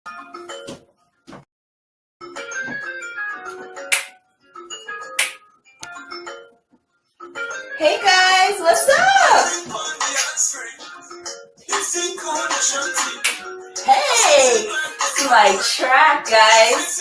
Hey guys, what's up? Hey, it's my track, guys.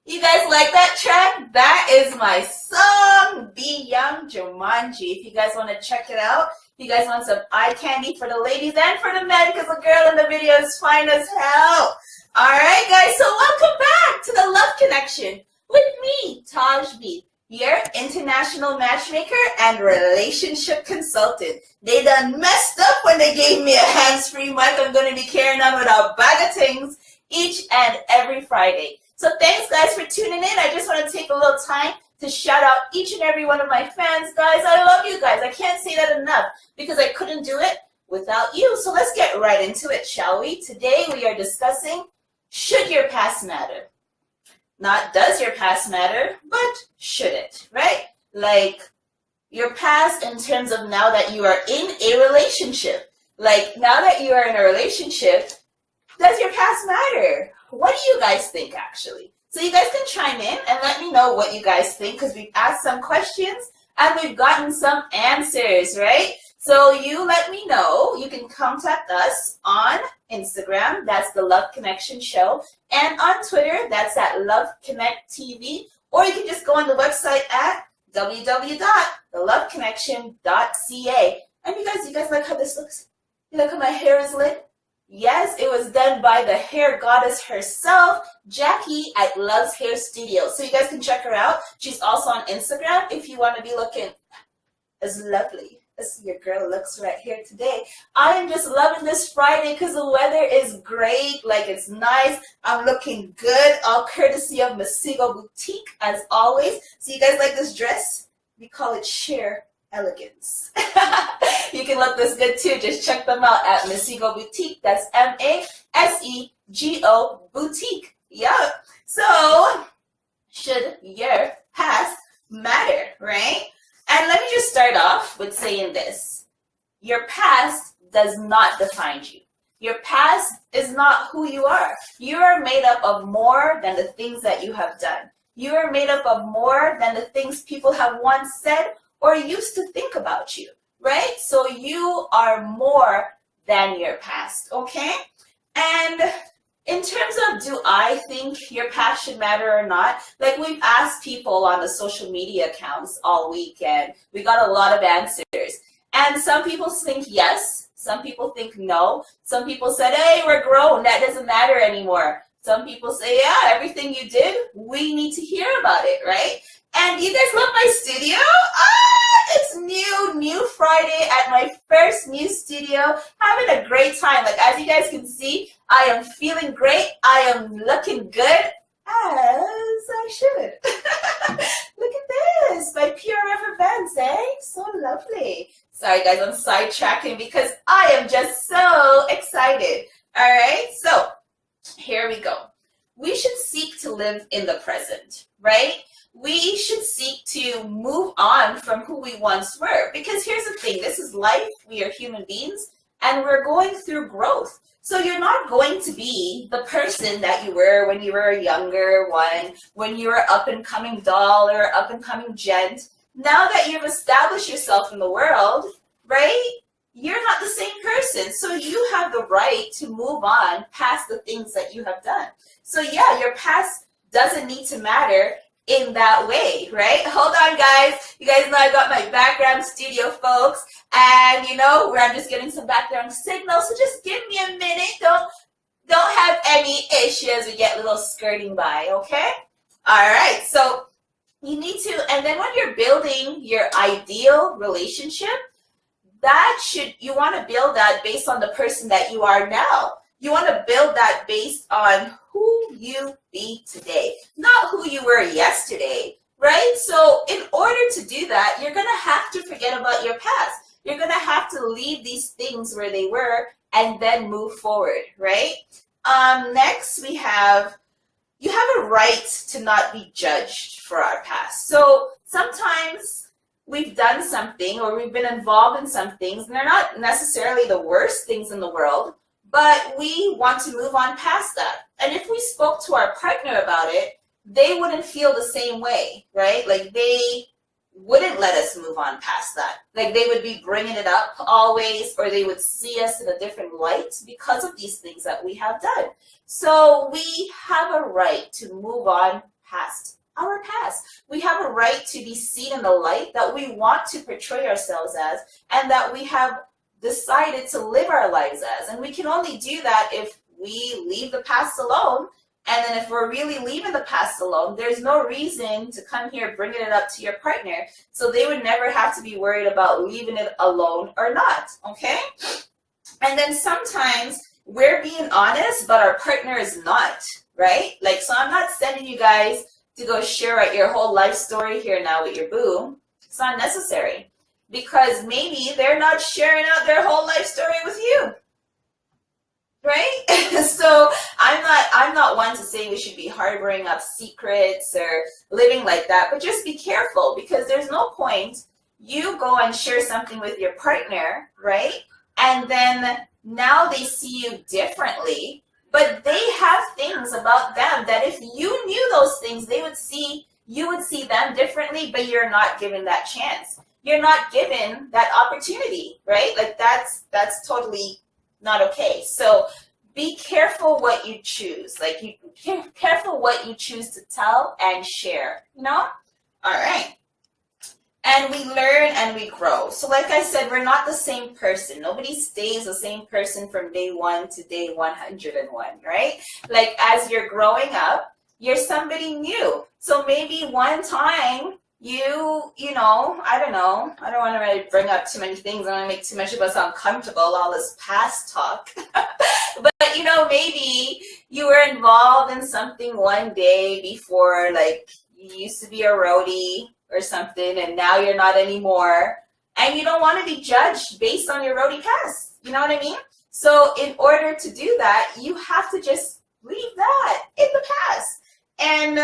You guys like that track? That is my song, Be Young Jumanji. If you guys want to check it out, if you guys want some eye candy for the ladies and for the men, because the girl in the video is fine as hell. All right, guys, so welcome back to the Love Connection with me, Taj B, your international matchmaker and relationship consultant. They done messed up when they gave me a hands-free mic. I'm going to be carrying on with a bag of things each and every Friday. So thanks, guys, for tuning in. I just want to take a little time to shout out each and every one of my fans. Guys, I love you guys. I can't say that enough because I couldn't do it without you. So let's get right into it, shall we? Today we are discussing, should your past matter? Not does your past matter, but should it, right? Like your past in terms of now that you are in a relationship. Like now that you are in a relationship, does your past matter? What do you guys think, actually? So you guys can chime in and let me know what you guys think, because we've asked some questions and we've gotten some answers, right? So you let me know. You can contact us on Instagram, that's the Love Connection Show, and on Twitter, that's at Love Connect TV, or you can just go on the website at www.theloveconnection.ca. And you guys like how this looks? You like how my hair is lit? Yes, it was done by the hair goddess herself, Jackie at Love's Hair Studio. So you guys can check her out. She's also on Instagram if you want to be looking as lovely as your girl looks right here today. I am just loving this Friday because the weather is great. Like, it's nice. I'm looking good, all courtesy of Masigo Boutique as always. So you guys like this dress? We call it sheer elegance. You can look this good too. Just check them out at Masigo Boutique. That's MASEGO Boutique. Yup. So, should your past matter, right? And let me just start off with saying this. Your past does not define you. Your past is not who you are. You are made up of more than the things that you have done. You are made up of more than the things people have once said or used to think about you, right? So you are more than your past, okay? And in terms of, do I think your past should matter or not? Like, we've asked people on the social media accounts all week, and we got a lot of answers. And some people think yes, some people think no. Some people said, hey, we're grown, that doesn't matter anymore. Some people say, yeah, everything you did, we need to hear about it, right? And you guys love my studio? It's new Friday at my first new studio. Having a great time. Like, as you guys can see, I am feeling great. I am looking good, as I should. Look at this, my PRF events, eh? So lovely. Sorry guys, I'm sidetracking because I am just so excited. All right, so here we go. We should seek to live in the present, right? We should seek to move on from who we once were. Because here's the thing, this is life, we are human beings, and we're going through growth. So you're not going to be the person that you were when you were a younger one, when you were up-and-coming doll or up-and-coming gent. Now that you've established yourself in the world, right, you're not the same person. So you have the right to move on past the things that you have done. So yeah, your past doesn't need to matter in that way, right? Hold on, guys. You guys know I got my background studio, folks, and you know where I'm just getting some background signal. So just give me a minute. Don't have any issues. We get a little skirting by, okay? All right. So you need to, and then when you're building your ideal relationship, you want to build that based on the person that you are now. You want to build that based on who you be today, not who you were yesterday, right? So in order to do that, you're going to have to forget about your past. You're going to have to leave these things where they were and then move forward, right? Next, we have, you have a right to not be judged for our past. So sometimes we've done something or we've been involved in some things, and they're not necessarily the worst things in the world, but we want to move on past that. And if we spoke to our partner about it, they wouldn't feel the same way, right? Like they wouldn't let us move on past that. Like they would be bringing it up always, or they would see us in a different light because of these things that we have done. So we have a right to move on past our past. We have a right to be seen in the light that we want to portray ourselves as, and that we have decided to live our lives as. And we can only do that if we leave the past alone. And then if we're really leaving the past alone, there's no reason to come here bringing it up to your partner. So they would never have to be worried about leaving it alone or not, okay? And then sometimes we're being honest, but our partner is not, right? Like, so I'm not sending you guys to go share out your whole life story here now with your boo. It's not necessary, because maybe they're not sharing out their whole life story with you. Right? So I'm not one to say we should be harboring up secrets or living like that, but just be careful, because there's no point you go and share something with your partner, right? And then now they see you differently, but they have things about them that if you knew those things, you would see them differently, but you're not given that chance. You're not given that opportunity, right? Like that's totally not okay. So be careful what you choose. Like, you careful what you choose to tell and share, you know? All right. And we learn and we grow. So like I said, we're not the same person. Nobody stays the same person from day 1 to day 101, right? Like, as you're growing up, you're somebody new. So maybe one time you know, I don't know. I don't want to really bring up too many things. I don't want to make too much of us uncomfortable, all this past talk. But, you know, maybe you were involved in something one day before, like you used to be a roadie or something, and now you're not anymore. And you don't want to be judged based on your roadie past. You know what I mean? So in order to do that, you have to just leave that in the past. And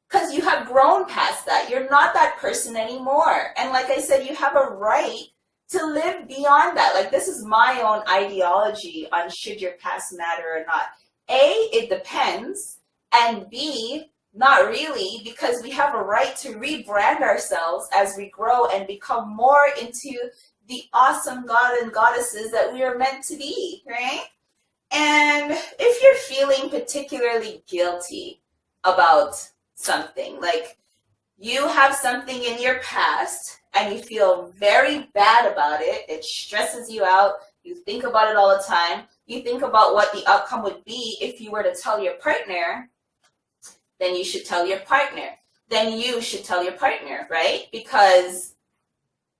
because you have grown past that. You're not that person anymore. And like I said, you have a right to live beyond that. Like, this is my own ideology on should your past matter or not. A, it depends. And B, not really, because we have a right to rebrand ourselves as we grow and become more into the awesome God and goddesses that we are meant to be, right? And if you're feeling particularly guilty about something, like you have something in your past and you feel very bad about it, it stresses you out, you think about it all the time, you think about what the outcome would be if you were to tell your partner, then you should tell your partner. Then you should tell your partner, right? Because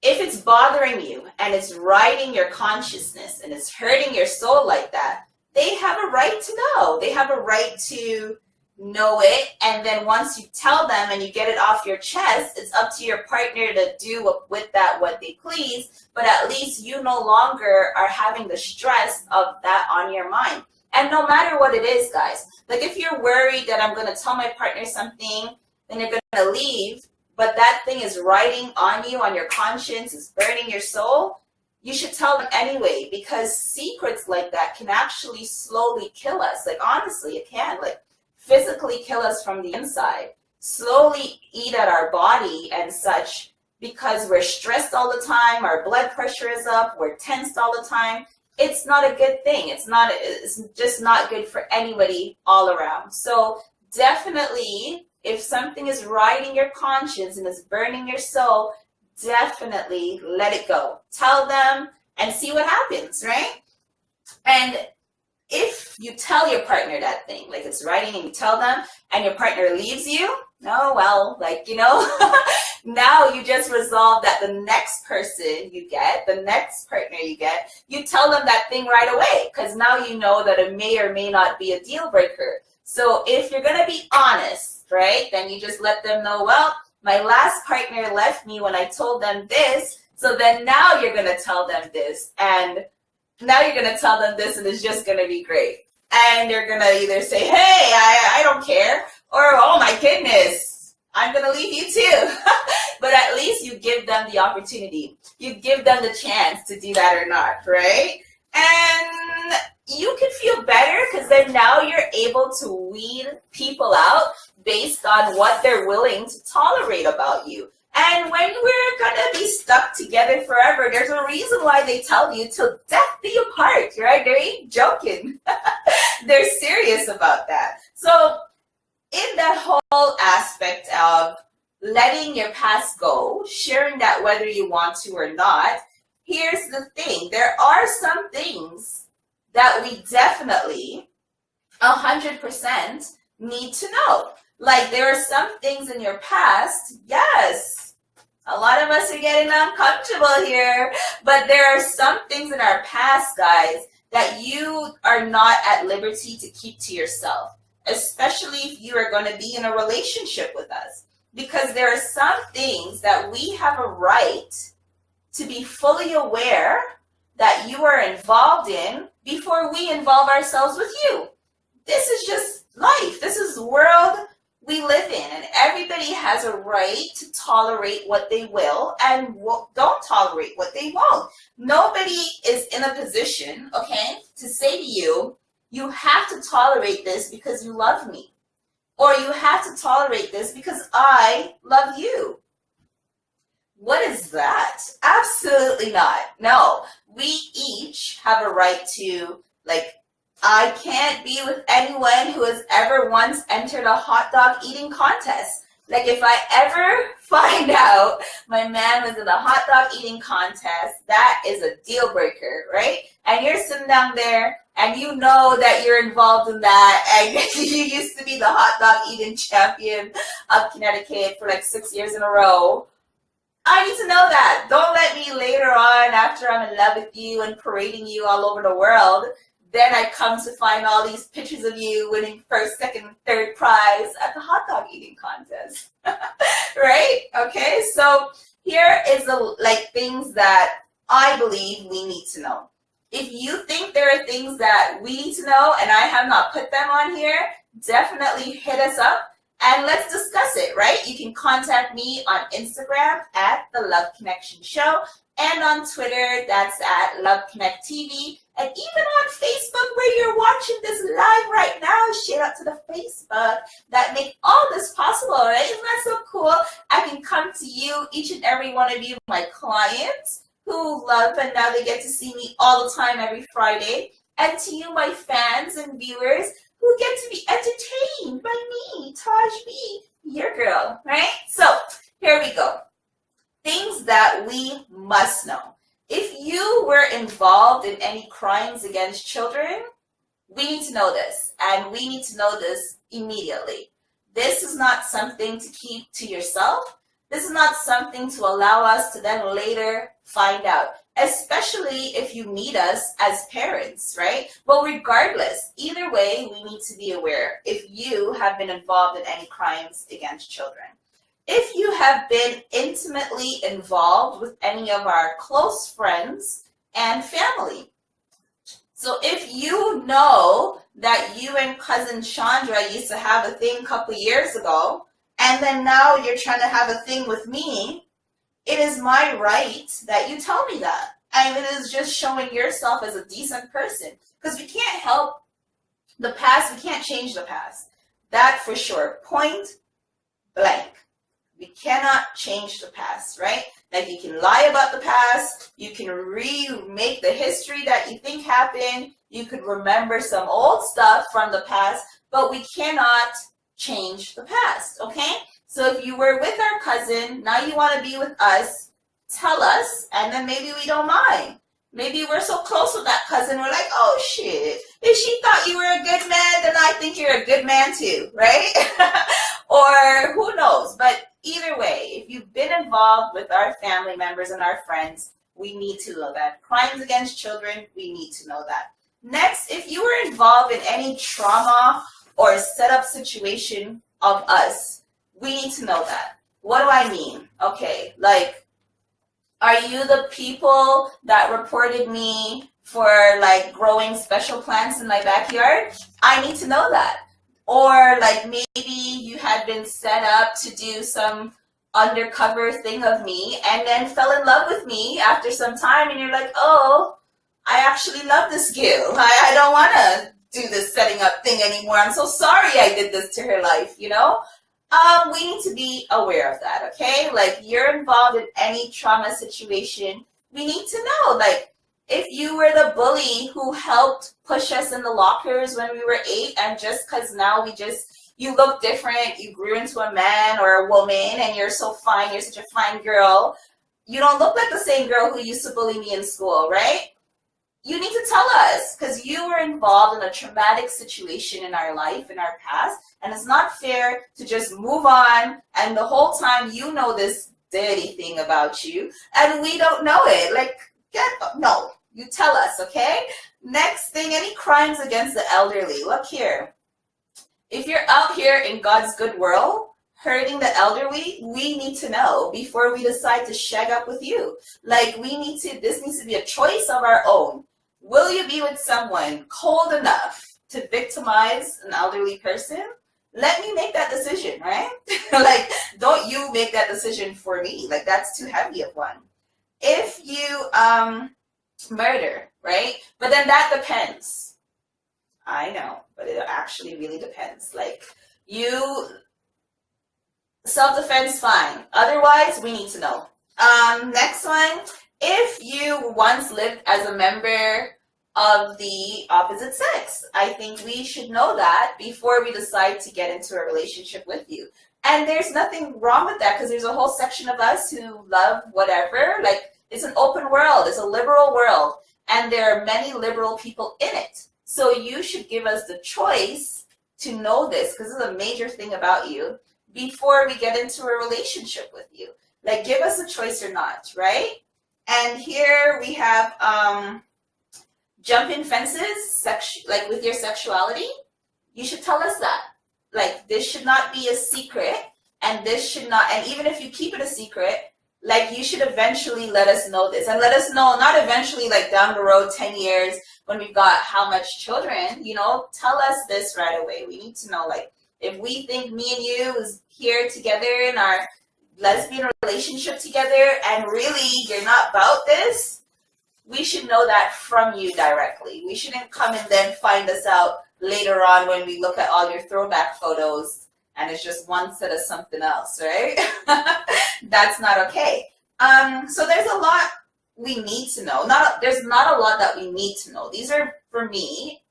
if it's bothering you and it's riding your consciousness and it's hurting your soul like that, they have a right to know. They have a right to know it. And then once you tell them and you get it off your chest, it's up to your partner to do with that what they please. But at least you no longer are having the stress of that on your mind. And no matter what it is, guys, like if you're worried that I'm going to tell my partner something, then you're going to leave, but that thing is riding on you, on your conscience, is burning your soul, you should tell them anyway, because secrets like that can actually slowly kill us. Like, honestly, it can. Like, physically kill us from the inside, slowly eat at our body and such, because we're stressed all the time, our blood pressure is up, we're tensed all the time. It's not a good thing. It's just not good for anybody all around. So definitely, if something is riding your conscience and is burning your soul, definitely let it go. Tell them and see what happens, right? And if you tell your partner that thing, like it's riding and you tell them and your partner leaves you, oh, well, like, you know, now you just resolve that the next person you get, the next partner you get, you tell them that thing right away, because now you know that it may or may not be a deal breaker. So if you're going to be honest, right, then you just let them know, well, my last partner left me when I told them this, so then now you're going to tell them this, and now you're going to tell them this, and it's just going to be great. And they're going to either say, hey, I don't care, or, oh my goodness, I'm going to leave you too. But at least you give them the opportunity. You give them the chance to do that or not, right? And you can feel better because then now you're able to weed people out based on what they're willing to tolerate about you. And when we're going to be stuck together forever, there's a reason why they tell you till death be apart, right? They ain't joking. They're serious about that. So in that whole aspect of letting your past go, sharing that whether you want to or not, here's the thing. There are some things that we definitely 100% need to know. Like there are some things in your past, yes, a lot of us are getting uncomfortable here, but there are some things in our past, guys, that you are not at liberty to keep to yourself, especially if you are going to be in a relationship with us, because there are some things that we have a right to be fully aware that you are involved in before we involve ourselves with you. This is just life. This is the world we live in, and everybody has a right to tolerate what they will and don't tolerate what they won't. Nobody is in a position, okay, to say to you, you have to tolerate this because you love me, or you have to tolerate this because I love you. What is that? Absolutely not. No, we each have a right to, like, I can't be with anyone who has ever once entered a hot dog eating contest. Like if I ever find out my man was in a hot dog eating contest, that is a deal breaker, right? And you're sitting down there and you know that you're involved in that, and you used to be the hot dog eating champion of Connecticut for like 6 years in a row. I need to know that. Don't let me later on, after I'm in love with you and parading you all over the world, then I come to find all these pictures of you winning first, second, third prize at the hot dog eating contest, right? Okay, so here is the things that I believe we need to know. If you think there are things that we need to know and I have not put them on here, definitely hit us up and let's discuss it, right? You can contact me on Instagram at The Love Connection Show, and on Twitter, that's at Love Connect TV. And even on Facebook, where you're watching this live right now, shout out to the Facebook that make all this possible, right? Isn't that so cool? I can come to you, each and every one of you, my clients who love, and now they get to see me all the time every Friday. And to you, my fans and viewers who get to be entertained by me, Taj B, your girl, right? So here we go. Things that we must know. If you were involved in any crimes against children, we need to know this, and we need to know this immediately. This is not something to keep to yourself. This is not something to allow us to then later find out, especially if you meet us as parents, right? Well, regardless, either way, we need to be aware if you have been involved in any crimes against children. If you have been intimately involved with any of our close friends and family. So if you know that you and cousin Chandra used to have a thing a couple years ago, and then now you're trying to have a thing with me, it is my right that you tell me that. And it is just showing yourself as a decent person. Because we can't help the past, we can't change the past. That for sure, point blank. We cannot change the past, right? Like you can lie about the past, you can remake the history that you think happened, you could remember some old stuff from the past, but we cannot change the past, okay? So if you were with our cousin, now you want to be with us, tell us, and then maybe we don't mind. Maybe we're so close with that cousin, we're like, oh shit, if she thought you were a good man, then I think you're a good man too, right? Or who knows, but either way, if you've been involved with our family members and our friends, we need to know that. Crimes against children, we need to know that. Next, if you were involved in any trauma or setup situation of us, we need to know that. What do I mean? Okay, like, are you the people that reported me for like growing special plants in my backyard, I need to know that. Or like maybe you had been set up to do some undercover thing of me and then fell in love with me after some time and you're like, oh, I actually love this girl. I don't want to do this setting up thing anymore. I'm so sorry I did this to her life, you know? We need to be aware of that, okay? Like, you're involved in any trauma situation, we need to know, like, if you were the bully who helped push us in the lockers when we were 8, and just because now you look different, you grew into a man or a woman, and you're so fine, you're such a fine girl, you don't look like the same girl who used to bully me in school, right? You need to tell us, because you were involved in a traumatic situation in our life, in our past, and it's not fair to just move on, and the whole time you know this dirty thing about you, and we don't know it. Like, no, you tell us, okay? Next thing, any crimes against the elderly. Look here. If you're out here in God's good world, hurting the elderly, we need to know before we decide to shag up with you. Like, this needs to be a choice of our own. Will you be with someone cold enough to victimize an elderly person? Let me make that decision, right? Like, don't you make that decision for me. Like, that's too heavy of one. If you murder, right? But then that depends. I know, but it actually really depends. Like, self-defense, fine. Otherwise, we need to know. Next one, if you once lived as a member of the opposite sex, I think we should know that before we decide to get into a relationship with you. And there's nothing wrong with that, because there's a whole section of us who love whatever. Like, it's an open world, it's a liberal world, and there are many liberal people in it. So you should give us the choice to know this, because this is a major thing about you, before we get into a relationship with you. Like, give us a choice or not, right? And here we have jumping fences, like with your sexuality. You should tell us that. Like, this should not be a secret, and this should not, and even if you keep it a secret, like, you should eventually let us know this, and let us know, not eventually, like down the road, 10 years, when we've got how much children, you know, tell us this right away. We need to know, like, if we think me and you is here together in our lesbian relationship together, and really you're not about this, we should know that from you directly. We shouldn't come and then find us out later on when we look at all your throwback photos and it's just one set of something else, right? That's not okay. So there's a lot we need to know. There's not a lot that we need to know. These are, for me,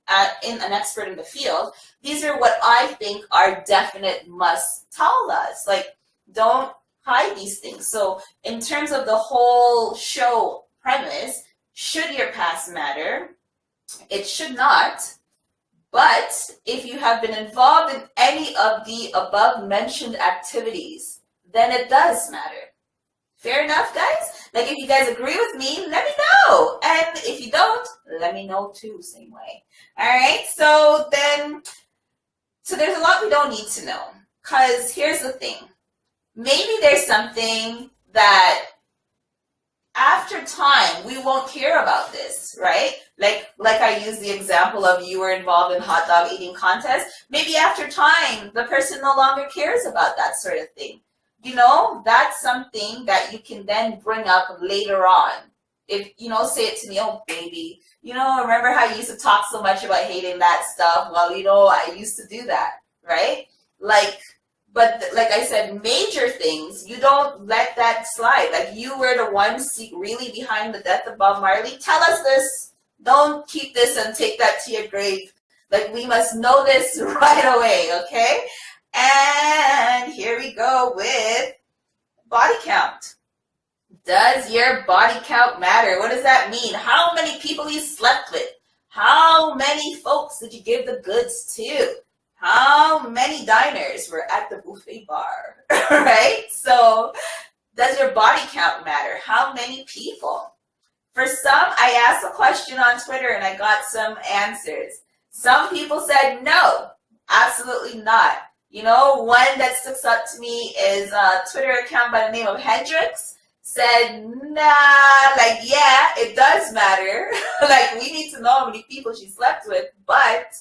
in an expert in the field, these are what I think are definite must tell us. Like, don't hide these things. So in terms of the whole show premise, should your past matter? It should not. But if you have been involved in any of the above mentioned activities, then it does matter. Fair enough, guys? Like, if you guys agree with me, let me know. And if you don't, let me know too, same way. All right, so there's a lot we don't need to know. Because here's the thing. Maybe there's something that after time, we won't care about this, right? Like I used the example of you were involved in hot dog eating contest. Maybe after time, the person no longer cares about that sort of thing. You know, that's something that you can then bring up later on. If, you know, say it to me, oh, baby, you know, remember how you used to talk so much about hating that stuff? Well, you know, I used to do that, right? But like I said, major things, you don't let that slide. Like, you were the one really behind the death of Bob Marley. Tell us this. Don't keep this and take that to your grave. Like, we must know this right away, okay? And here we go with body count. Does your body count matter? What does that mean? How many people you slept with? How many folks did you give the goods to? How many diners were at the buffet bar, right? So does your body count matter? How many people? For some, I asked a question on Twitter and I got some answers. Some people said no, absolutely not. You know, one that sticks out to me is a Twitter account by the name of Hendrix. said, nah, like, yeah, it does matter. Like, we need to know how many people she slept with. But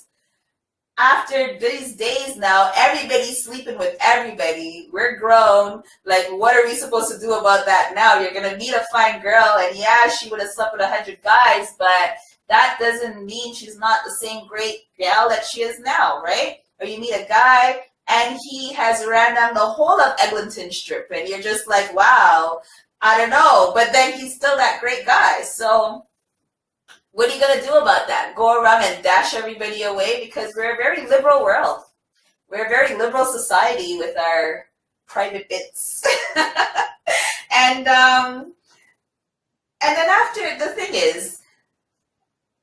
after these days now, everybody's sleeping with everybody. We're grown. Like, what are we supposed to do about that now? You're going to meet a fine girl, and yeah, she would have slept with 100 guys, but that doesn't mean she's not the same great gal that she is now, right? Or you meet a guy, and he has ran down the whole of Eglinton Strip, and you're just like, wow, I don't know. But then he's still that great guy. So what are you going to do about that? Go around and dash everybody away? Because we're a very liberal world. We're a very liberal society with our private bits. And then after, the thing is,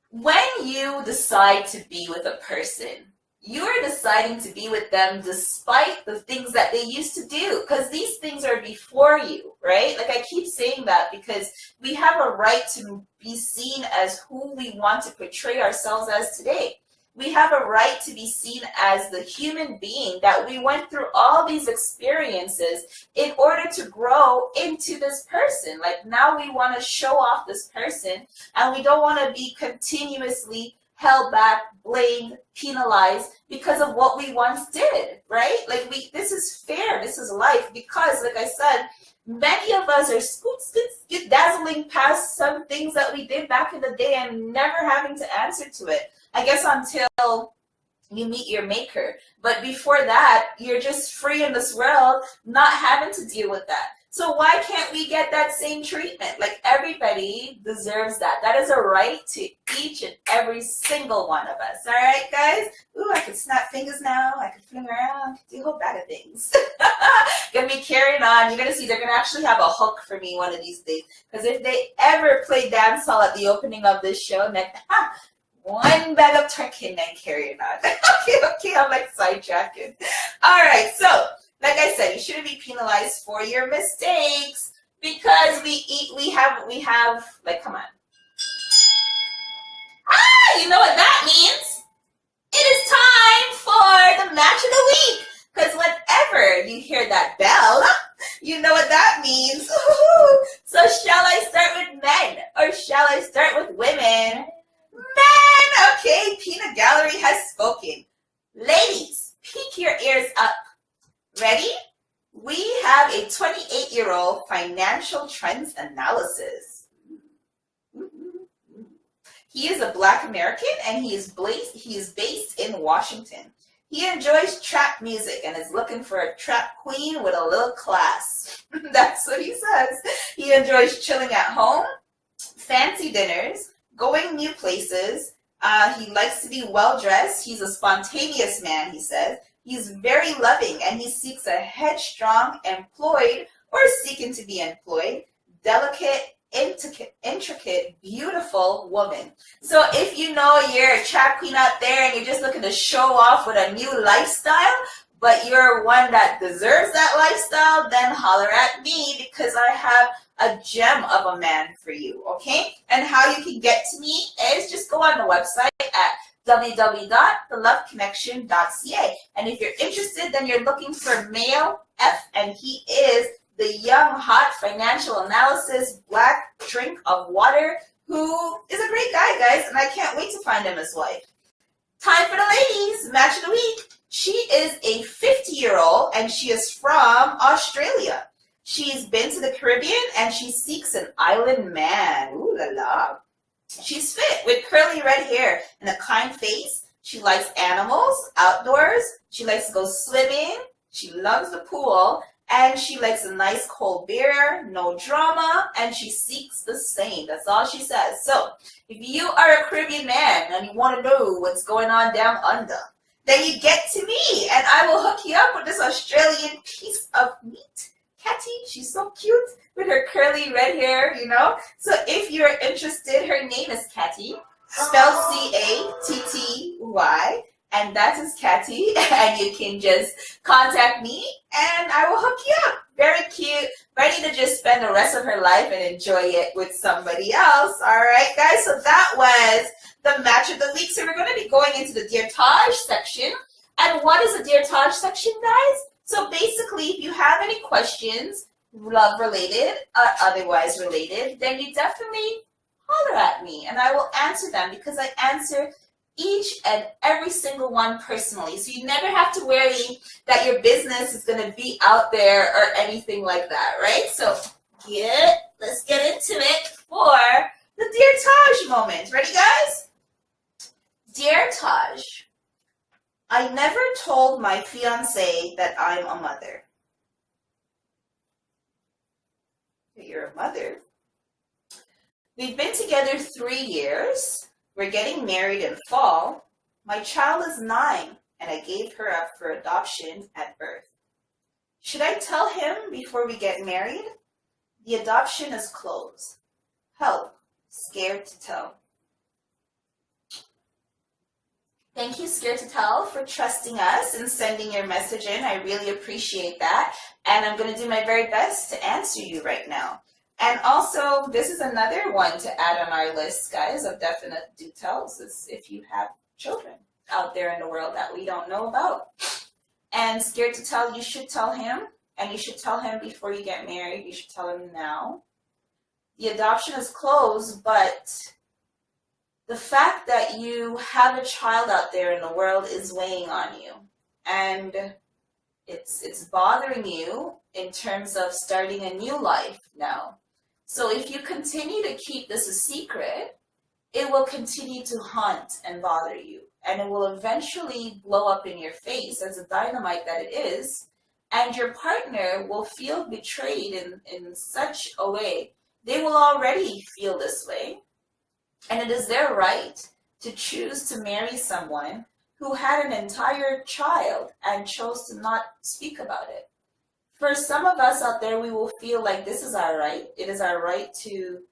when you decide to be with a person, you're deciding to be with them despite the things that they used to do, because these things are before you, right? Like, I keep saying that because we have a right to be seen as who we want to portray ourselves as today. We have a right to be seen as the human being that we went through all these experiences in order to grow into this person. Like, now we want to show off this person, and we don't want to be continuously held back, blamed, penalized because of what we once did, right? Like, this is fair, this is life, because, like I said, many of us are dazzling past some things that we did back in the day and never having to answer to it. I guess until you meet your maker. But before that, you're just free in this world, not having to deal with that. So why can't we get that same treatment? Like, everybody deserves that. That is a right to each and every single one of us. All right, guys? Ooh, I can snap fingers now. I can fling around. Do a whole bag of things. Gonna be carrying on. You're gonna see they're gonna actually have a hook for me one of these days. Because if they ever play dancehall at the opening of this show, then one bag of turkey and then carrying on. okay, I'm like sidetracking. All right, so like I said, you shouldn't be penalized for your mistakes because we have, like, come on. You know what that means? It is time for the match of the week. Because whenever you hear that bell, you know what that means. So shall I start with men or shall I start with women? Men! Okay, Peanut Gallery has spoken. Ladies, peek your ears up. Ready? We have a 28-year-old financial trends analysis. He is a Black American and he is based in Washington. He enjoys trap music and is looking for a trap queen with a little class. That's what he says. He enjoys chilling at home, fancy dinners, going new places. He likes to be well-dressed. He's a spontaneous man, he says. He's very loving, and he seeks a headstrong, employed, or seeking to be employed, delicate, intricate, beautiful woman. So if you know you're a trap queen out there and you're just looking to show off with a new lifestyle, but you're one that deserves that lifestyle, then holler at me because I have a gem of a man for you, okay? And how you can get to me is just go on the website at www.theloveconnection.ca. And if you're interested, then you're looking for male F, and he is the young, hot financial analysis, black drink of water, who is a great guy, guys, and I can't wait to find him his wife. Time for the ladies, match of the week. She is a 50-year-old, and she is from Australia. She's been to the Caribbean, and she seeks an island man. Ooh la la. She's fit with curly red hair and a kind face. She likes animals, outdoors. She likes to go swimming. She loves the pool. And she likes a nice cold beer, no drama, and she seeks the same. That's all she says. So if you are a Caribbean man and you want to know what's going on down under, then you get to me, and I will hook you up with this Australian piece of meat. Catty, she's so cute with her curly red hair, you know. So if you're interested, her name is Catty, spelled Catty, and that is Catty, and you can just contact me, and I will hook you up. Very cute, ready to just spend the rest of her life and enjoy it with somebody else. All right, guys, so that was the match of the week. So we're going to be going into the Dear Taj section. And what is the Dear Taj section, guys? So basically, if you have any questions love related, otherwise related, then you definitely holler at me and I will answer them because I answer each and every single one personally. So you never have to worry that your business is going to be out there or anything like that, right? So let's get into it for the Dear Taj moment. Ready, guys? Dear Taj, I never told my fiance that I'm a mother. You're a mother. We've been together 3 years. We're getting married in fall. My child is 9, and I gave her up for adoption at birth. Should I tell him before we get married? The adoption is closed. Help. Scared to tell. Thank you, Scared to Tell, for trusting us and sending your message in. I really appreciate that. And I'm going to do my very best to answer you right now. And also, this is another one to add on our list, guys, of definite details, is if you have children out there in the world that we don't know about. And Scared to Tell, you should tell him, and you should tell him before you get married. You should tell him now. The adoption is closed, but the fact that you have a child out there in the world is weighing on you. And it's bothering you in terms of starting a new life now. So if you continue to keep this a secret, it will continue to haunt and bother you. And it will eventually blow up in your face as a dynamite that it is. And your partner will feel betrayed in such a way. They will already feel this way. And it is their right to choose to marry someone who had an entire child and chose to not speak about it. For some of us out there, we will feel like this is our right. It is our right to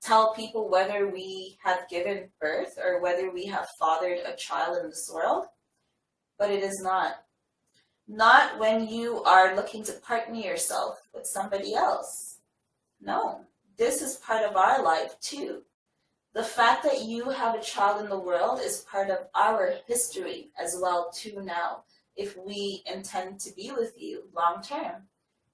tell people whether we have given birth or whether we have fathered a child in this world. But it is not. Not when you are looking to partner yourself with somebody else. No, this is part of our life too. The fact that you have a child in the world is part of our history as well too now, if we intend to be with you long term.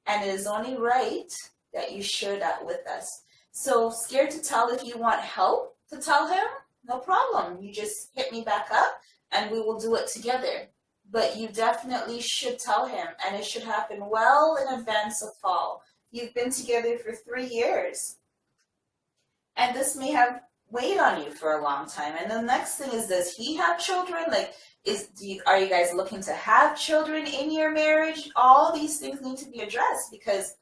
And it is only right that you share that with us. So Scared to Tell, if you want help to tell him, no problem. You just hit me back up and we will do it together. But you definitely should tell him, and it should happen well in advance of fall. You've been together for 3 years. And this may have weighed on you for a long time. And the next thing is, does he have children? Like, are you guys looking to have children in your marriage? All these things need to be addressed, because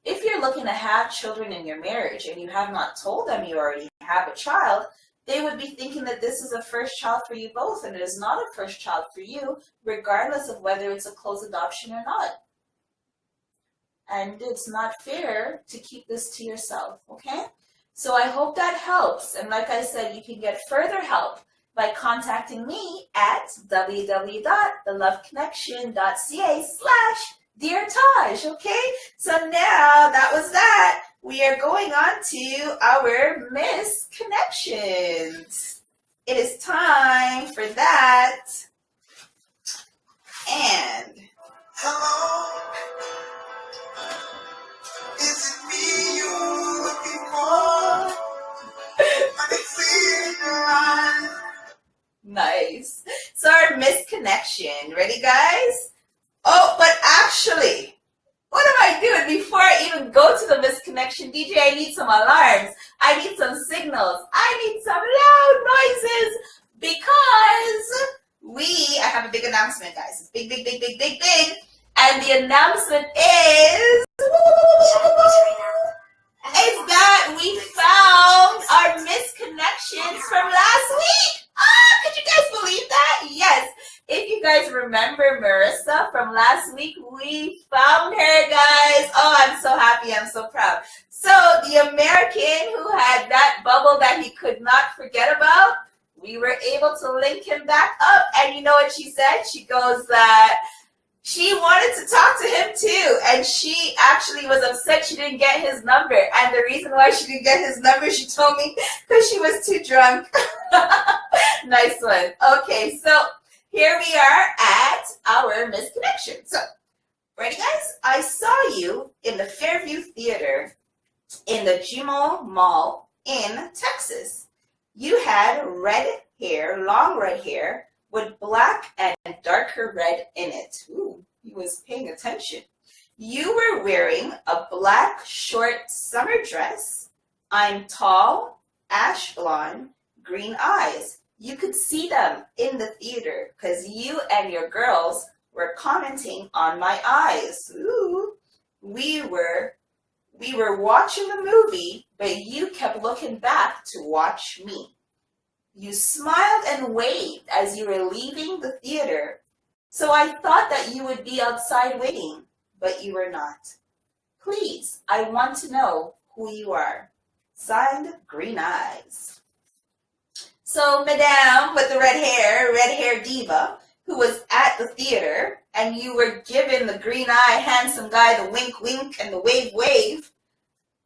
if you're looking to have children in your marriage and you have not told them you already have a child, they would be thinking that this is a first child for you both, and it is not a first child for you, regardless of whether it's a closed adoption or not. And it's not fair to keep this to yourself, okay? So I hope that helps. And like I said, you can get further help by contacting me at www.theloveconnection.ca/Dear Taj, okay? So now that was that. We are going on to our misconnections. It is time for that. And hello, is it me you're looking for? I can see it in your eyes. Nice. So our misconnection. Ready, guys? Oh, but actually, what am I doing before I even go to the misconnection? DJ, I need some alarms. I need some signals. I need some loud noises, because I have a big announcement, guys. It's big, big, big, big, big, big. And the announcement is that we found our misconnections from last week. Could you guys believe that? Yes. If you guys remember Marissa from last week, we found her, guys. Oh, I'm so happy. I'm so proud. So the American who had that bubble that he could not forget about, we were able to link him back up. And you know what she said? She goes that she wanted to talk to him too. And she actually was upset she didn't get his number. And the reason why she didn't get his number, she told me, because she was too drunk. Nice one. Okay, so here we are at our misconnection. So Ready, guys? I saw you in the Fairview Theater in the Jimo Mall in Texas. You had red hair, long red hair, with black and darker red in it. Ooh, he was paying attention. You were wearing a black short summer dress. I'm tall, ash blonde, green eyes. You could see them in the theater because you and your girls were commenting on my eyes. Ooh, we were watching the movie, but you kept looking back to watch me. You smiled and waved as you were leaving the theater, so I thought that you would be outside waiting, but you were not. Please, I want to know who you are. Signed, Green Eyes. So, Madame with the red hair diva, who was at the theater, and you were given the green eye, handsome guy, the wink, wink, and the wave, wave.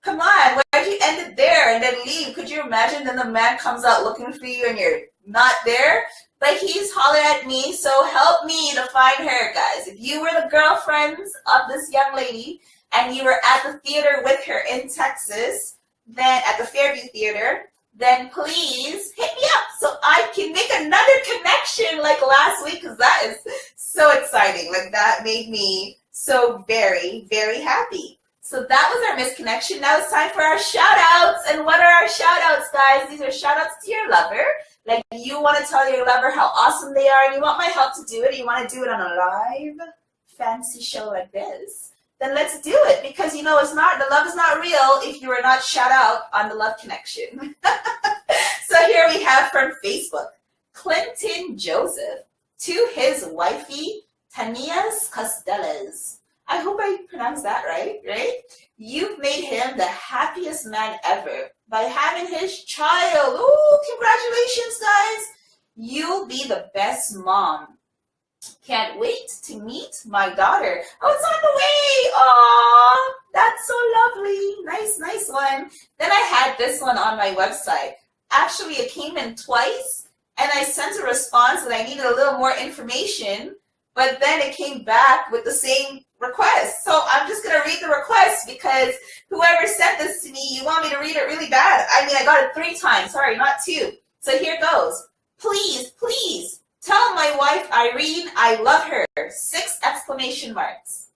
Come on, why'd you end it there and then leave? Could you imagine then the man comes out looking for you and you're not there? But he's hollering at me, so help me to find her, guys. If you were the girlfriends of this young lady and you were at the theater with her in Texas, then at the Fairview Theater, then please hit me up so I can make another connection like last week, because that is so exciting. Like, that made me so very, very happy. So that was our misconnection. Now it's time for our shout outs. And what are our shout outs, guys? These are shout outs to your lover. Like, you want to tell your lover how awesome they are and you want my help to do it. You want to do it on a live fancy show like this. Then let's do it, because you know the love is not real if you are not shout out on the love connection. So here we have from Facebook, Clinton Joseph to his wifey, Tanias Costellas. I hope I pronounced that right? You've made him the happiest man ever by having his child. Ooh, congratulations, guys. You'll be the best mom. Can't wait to meet my daughter. Oh, it's on the way. Aw, that's so lovely. Nice one. Then I had this one on my website. Actually, it came in twice, and I sent a response that I needed a little more information, but then it came back with the same request. So I'm just going to read the request, because whoever sent this to me, you want me to read it really bad. I mean, I got it 3 times. Sorry, not 2. So here goes. Please. Tell my wife, Irene, I love her. 6 exclamation marks.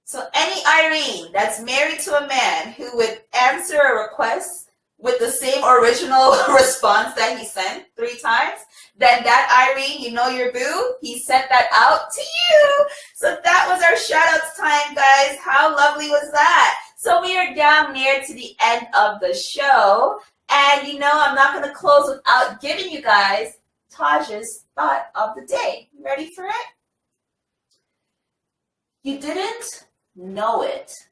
So any Irene that's married to a man who would answer a request with the same original response that he sent 3 times, then that Irene, you know your boo, he sent that out to you. So that was our shout-outs time, guys. How lovely was that? So we are down near to the end of the show. And you know, I'm not going to close without giving you guys Taj's thought of the day. Ready for it? You didn't know it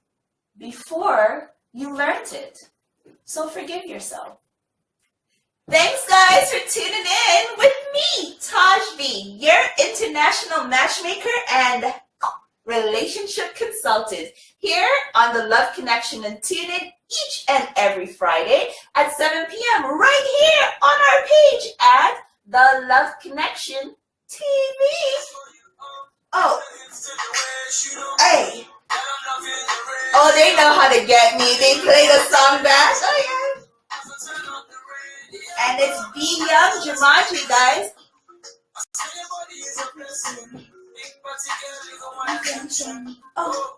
before you learned it. So forgive yourself. Thanks, guys, for tuning in with me, Taj B, your international matchmaker and relationship consultant, here on The Love Connection. And tune in each and every Friday at 7 p.m. right here on our page at The Love Connection TV. Oh, hey. Oh, they know how to get me. They play the song back. Oh, yeah. And it's B Young Jumanji, guys. Oh.